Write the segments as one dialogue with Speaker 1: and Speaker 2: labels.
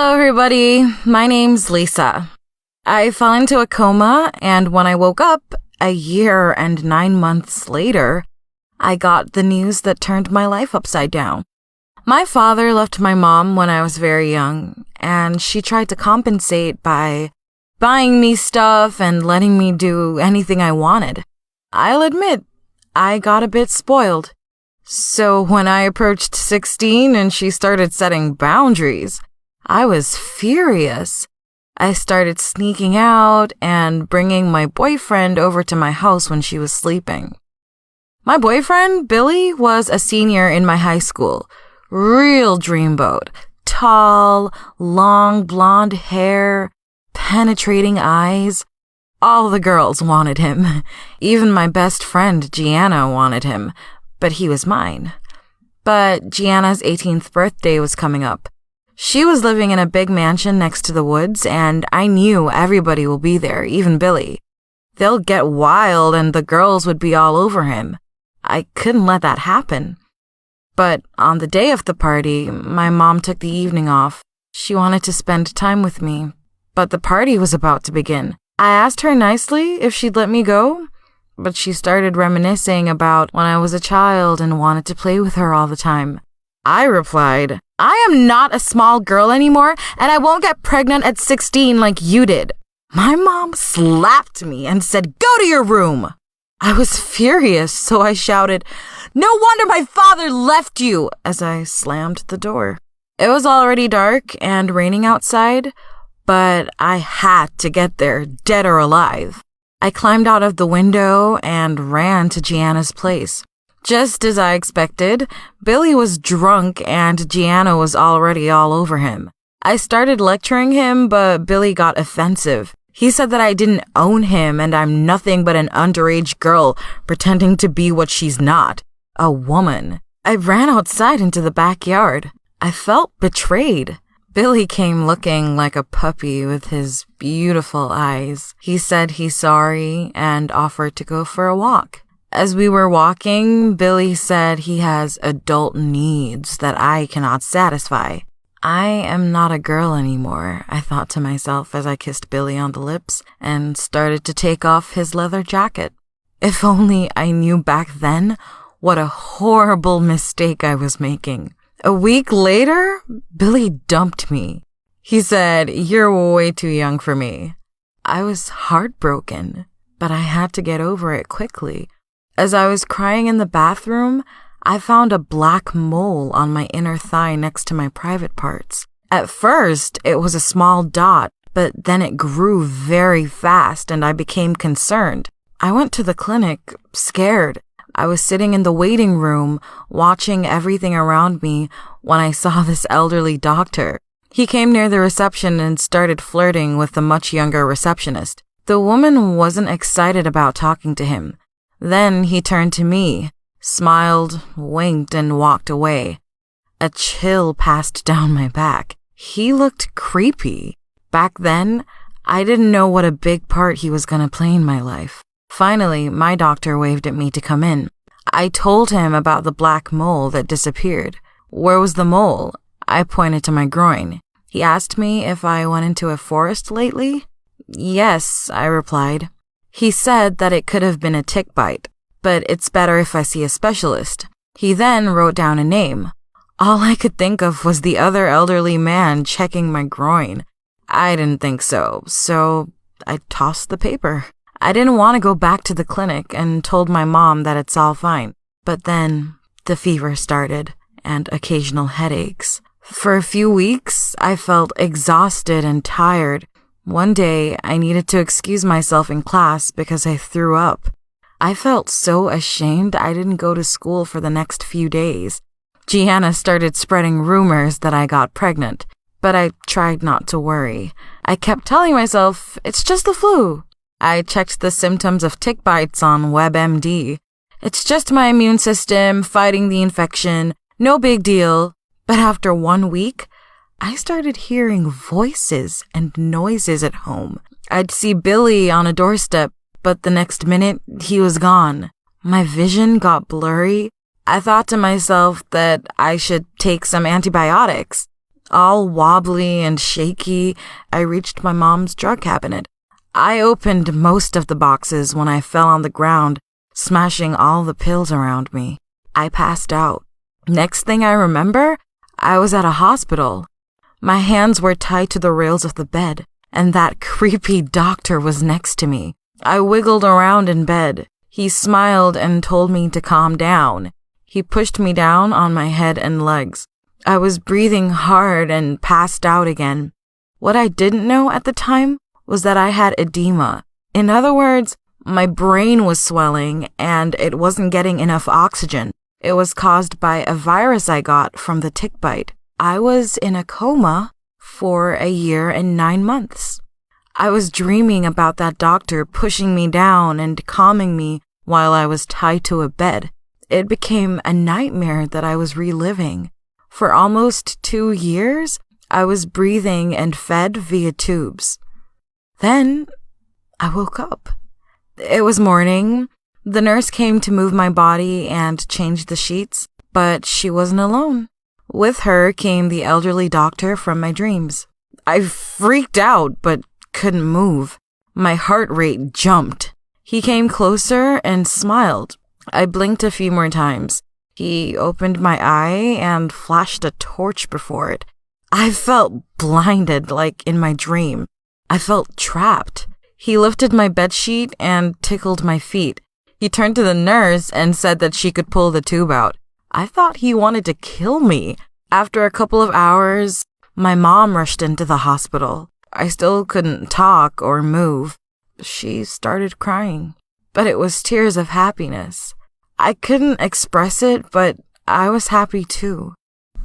Speaker 1: Hello everybody, my name's Lisa. I fell into a coma, and when I woke up, a year and 9 months later, I got the news that turned my life upside down. My father left my mom when I was very young, and she tried to compensate by buying me stuff and letting me do anything I wanted. I'll admit, I got a bit spoiled. So when I approached 16 and she started setting boundaries, I was furious. I started sneaking out and bringing my boyfriend over to my house when she was sleeping. My boyfriend, Billy, was a senior in my high school. Real dreamboat. Tall, long blonde hair, penetrating eyes. All the girls wanted him. Even my best friend, JEANA, wanted him, but he was mine. But JEANA's 18th birthday was coming up. She was living in a big mansion next to the woods, and I knew everybody will be there, even Billy. They'll get wild and the girls would be all over him. I couldn't let that happen. But on the day of the party, my mom took the evening off. She wanted to spend time with me, but the party was about to begin. I asked her nicely if she'd let me go, but she started reminiscing about when I was a child and wanted to play with her all the time. I replied, "I am not a small girl anymore, and I won't get pregnant at 16 like you did." My mom slapped me and said, "Go to your room." I was furious, so I shouted, "No wonder my father left you," as I slammed the door. It was already dark and raining outside, but I had to get there, dead or alive. I climbed out of the window and ran to JEANA's place. Just as I expected, Billy was drunk and JEANA was already all over him. I started lecturing him, but Billy got offensive. He said that I didn't own him and I'm nothing but an underage girl pretending to be what she's not, a woman. I ran outside into the backyard. I felt betrayed. Billy came looking like a puppy with his beautiful eyes. He said he's sorry and offered to go for a walk. As we were walking, Billy said he has adult needs that I cannot satisfy. I am not a girl anymore, I thought to myself as I kissed Billy on the lips and started to take off his leather jacket. If only I knew back then what a horrible mistake I was making. A week later, Billy dumped me. He said, "You're way too young for me." I was heartbroken, but I had to get over it quickly. As I was crying in the bathroom, I found a black mole on my inner thigh next to my private parts. At first, it was a small dot, but then it grew very fast and I became concerned. I went to the clinic, scared. I was sitting in the waiting room, watching everything around me when I saw this elderly doctor. He came near the reception and started flirting with the much younger receptionist. The woman wasn't excited about talking to him. Then he turned to me, smiled, winked, and walked away. A chill passed down my back. He looked creepy. Back then, I didn't know what a big part he was going to play in my life. Finally, my doctor waved at me to come in. I told him about the black mole that disappeared. Where was the mole? I pointed to my groin. He asked me if I went into a forest lately. Yes, I replied. He said that it could have been a tick bite, but it's better if I see a specialist. He then wrote down a name. All I could think of was the other elderly man checking my groin. I didn't think so I tossed the paper. I didn't want to go back to the clinic and told my mom that it's all fine. But then the fever started and occasional headaches. For a few weeks, I felt exhausted and tired. One day, I needed to excuse myself in class because I threw up. I felt so ashamed I didn't go to school for the next few days. JEANA started spreading rumors that I got pregnant, but I tried not to worry. I kept telling myself, it's just the flu. I checked the symptoms of tick bites on WebMD. It's just my immune system fighting the infection, no big deal. But after 1 week, I started hearing voices and noises at home. I'd see Billy on a doorstep, but the next minute, he was gone. My vision got blurry. I thought to myself that I should take some antibiotics. All wobbly and shaky, I reached my mom's drug cabinet. I opened most of the boxes when I fell on the ground, smashing all the pills around me. I passed out. Next thing I remember, I was at a hospital. My hands were tied to the rails of the bed, and that creepy doctor was next to me. I wiggled around in bed. He smiled and told me to calm down. He pushed me down on my head and legs. I was breathing hard and passed out again. What I didn't know at the time was that I had edema. In other words, my brain was swelling and it wasn't getting enough oxygen. It was caused by a virus I got from the tick bite. I was in a coma for a year and 9 months. I was dreaming about that doctor pushing me down and calming me while I was tied to a bed. It became a nightmare that I was reliving. For almost 2 years, I was breathing and fed via tubes. Then, I woke up. It was morning. The nurse came to move my body and change the sheets, but she wasn't alone. With her came the elderly doctor from my dreams. I freaked out, but couldn't move. My heart rate jumped. He came closer and smiled. I blinked a few more times. He opened my eye and flashed a torch before it. I felt blinded, like in my dream. I felt trapped. He lifted my bedsheet and tickled my feet. He turned to the nurse and said that she could pull the tube out. I thought he wanted to kill me. After a couple of hours, my mom rushed into the hospital. I still couldn't talk or move. She started crying, but it was tears of happiness. I couldn't express it, but I was happy too.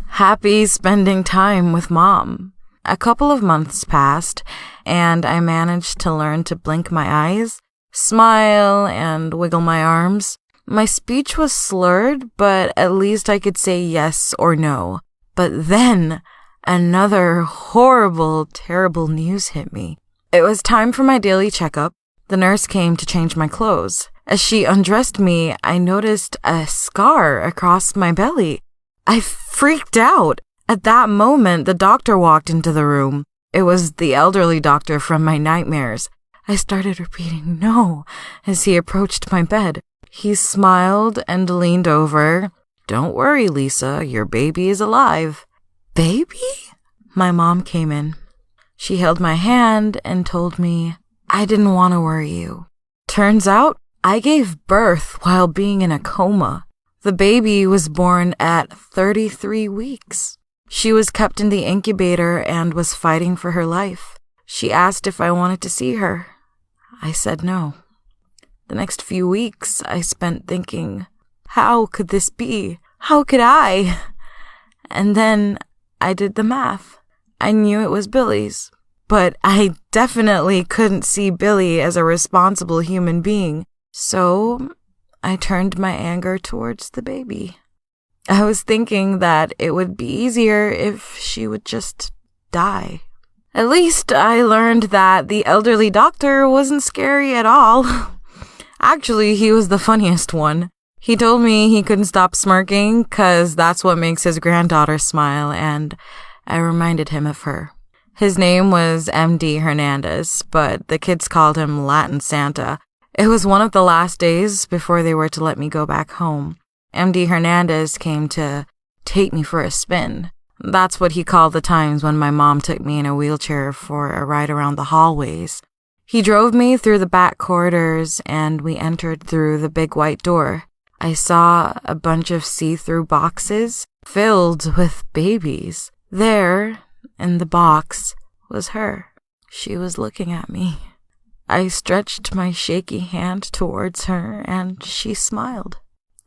Speaker 1: Happy spending time with Mom. A couple of months passed, and I managed to learn to blink my eyes, smile, and wiggle my arms. My speech was slurred, but at least I could say yes or no. But then, another horrible, terrible news hit me. It was time for my daily checkup. The nurse came to change my clothes. As she undressed me, I noticed a scar across my belly. I freaked out. At that moment, the doctor walked into the room. It was the elderly doctor from my nightmares. I started repeating no as he approached my bed. He smiled and leaned over. "Don't worry, Lisa, your baby is alive." "Baby?" My mom came in. She held my hand and told me, "I didn't want to worry you. Turns out, I gave birth while being in a coma. The baby was born at 33 weeks. She was kept in the incubator and was fighting for her life. She asked if I wanted to see her. I said no. The next few weeks I spent thinking, how could this be? How could I? And then I did the math. I knew it was Billy's, but I definitely couldn't see Billy as a responsible human being. So I turned my anger towards the baby. I was thinking that it would be easier if she would just die. At least I learned that the elderly doctor wasn't scary at all. Actually, he was the funniest one. He told me he couldn't stop smirking because that's what makes his granddaughter smile, and I reminded him of her. His name was MD Hernandez, but the kids called him Latin Santa. It was one of the last days before they were to let me go back home. MD Hernandez came to take me for a spin. That's what he called the times when my mom took me in a wheelchair for a ride around the hallways. He drove me through the back corridors, and we entered through the big white door. I saw a bunch of see-through boxes filled with babies. There, in the box, was her. She was looking at me. I stretched my shaky hand towards her, and she smiled.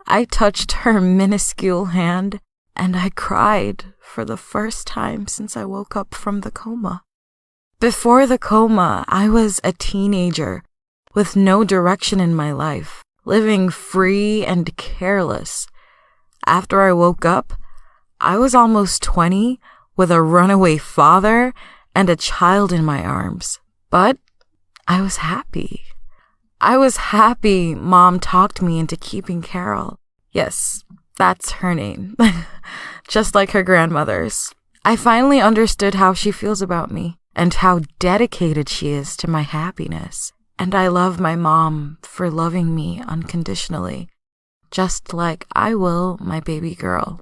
Speaker 1: I touched her minuscule hand, and I cried for the first time since I woke up from the coma. Before the coma, I was a teenager with no direction in my life, living free and careless. After I woke up, I was almost 20 with a runaway father and a child in my arms. But I was happy. I was happy Mom talked me into keeping Carol. Yes, that's her name. Just like her grandmother's. I finally understood how she feels about me and how dedicated she is to my happiness. And I love my mom for loving me unconditionally, just like I will my baby girl.